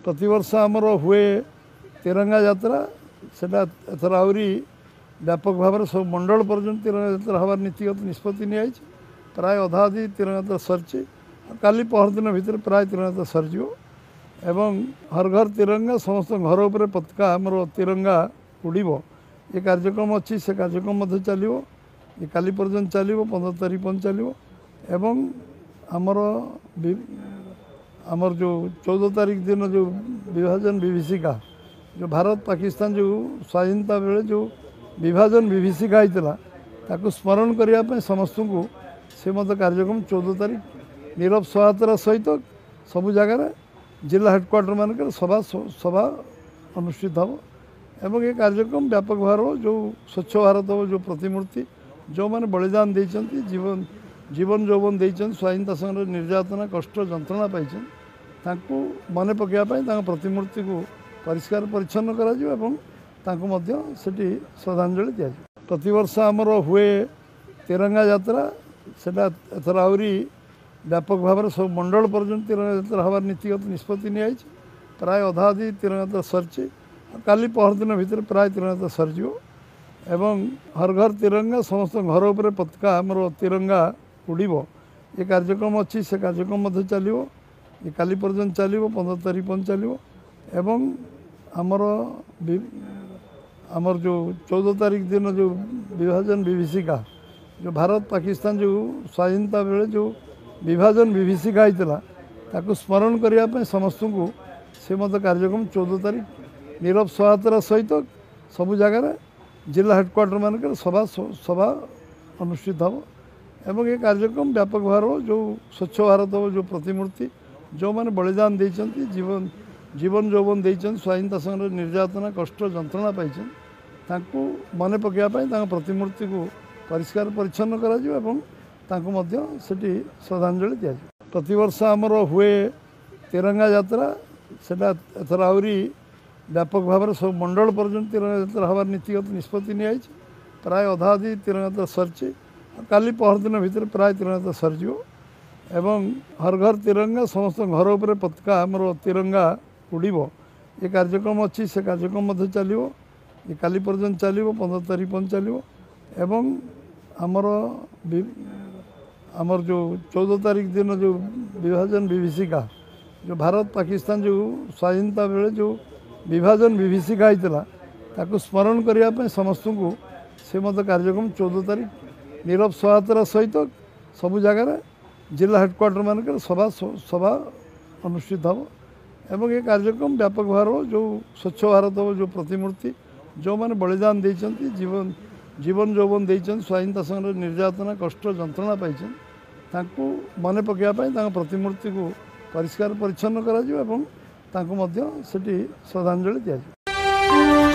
प्रतिवर्ष आमर हुए तिरंगा यात्रा सेटा एथर आहरी व्यापक भाव में सब मंडल पर्यटन तिरंगा यात्रा हमार नीतिगत निष्पत्ति नि प्राय अधा अधी तिरंगा यात्रा सरची काली पहर दिन भितर प्राय तिरंगा यात्रा सरजिव एवं हर घर तिरंगा समस्त घर उपर पताका आमर तिरंगा उड़ब ये कार्यक्रम अच्छी से कार्यक्रम चलो ये काली पर्यटन चलो 15 तारीख पर्यटन चलो एवं आमर आमर जो 14 तारीख दिन जो विभाजन विभीषिका जो भारत पाकिस्तान जो स्वाधीनता बेले जो विभाजन विभीषिका होता ताकू स्मरण करने समस्त को से मत कार्यक्रम 14 तारीख नीरव सहायतार सहित सबु जगार जिला हेडक्वार्टर मानक सभा सभा अनुष्ठित हम एवं ये कार्यक्रम व्यापक भाव जो स्वच्छ भारत जो प्रतिमूर्ति जो मैंने बलिदान देते जीवन जीवन यौवन देते स्वाधीनता समय निर्यातना कष्ट जंत्रणा पाई मन पकड़ापी प्रतिमूर्ति को परिष्कार परिच्छन्न सेठी श्रद्धांजलि दि प्रतिवर्ष आमर हुए तिरंगा यात्रा सेटा एथर आहरी व्यापक भाव में सब मंडल पर्यटन तिरंगा यात्रा हमार नीतिगत निष्पत्ति नि प्राय अधा अधी तिरंगा यात्रा सरची काली पहर दिन भितर प्राय तिरंगा यात्रा सरजिव एवं हर घर तिरंगा समस्त घर उपर पताका आमर तिरंगा उड़ब ये कार्यक्रम अच्छी से कार्यक्रम चलो ये काली पर्यटन चलो 15 तारीख पर्यटन चलो एवं आमर आमर जो 14 तारीख दिन जो विभाजन विभीषिका जो भारत पाकिस्तान जो स्वाधीनता बेले जो विभाजन विभीषिका होता ताकू स्मरण करने समस्त को से मत कार्यक्रम 14 तारीख नीरव सहायतार सहित सबु जगार जिला हेडक्वार्टर मानक सभा सभा अनुष्ठित हम एवं ये कार्यक्रम व्यापक भाव जो स्वच्छ भारत जो प्रतिमूर्ति जो मैंने बलिदान देते जीवन जीवन यौवन देते स्वाधीनता समय निर्यातना कष्ट जंत्रणा पाई मन पकड़ापी प्रतिमूर्ति को परिष्कार परिच्छन्न सेठी श्रद्धांजलि दि प्रतिवर्ष आमर हुए तिरंगा यात्रा सेटा एथर आहरी व्यापक भाव में सब मंडल पर्यटन तिरंगा यात्रा हमार नीतिगत निष्पत्ति नि प्राय अधा अधी तिरंगा यात्रा सरची काली पहर दिन भितर प्राय तिरंगा यात्रा सरजिव एवं हर घर तिरंगा समस्त घर उपर पताका आमर तिरंगा उड़ब ये कार्यक्रम अच्छी से कार्यक्रम चलो ये काली पर्यटन चलो 15 तारीख पर्यटन चलो एवं आमर आमर जो 14 तारीख दिन जो विभाजन विभीषिका जो भारत पाकिस्तान जो स्वाधीनता बेले जो विभाजन विभीषिका होता ताकू स्मरण करने समस्त को से मत कार्यक्रम 14 तारीख नीरव सहायतार सहित सबु जगार जिला हेडक्वार्टर मानक सभा सभा अनुष्ठित हम एवं ये कार्यक्रम व्यापक भाव जो स्वच्छ भारत जो प्रतिमूर्ति जो मैंने बलिदान देते जीवन जीवन यौवन देते स्वाधीनता समय निर्यातना कष्ट जंत्रणा पाई मन पकड़ापी प्रतिमूर्ति को परिष्कार परिच्छन्न सेठी श्रद्धांजलि दि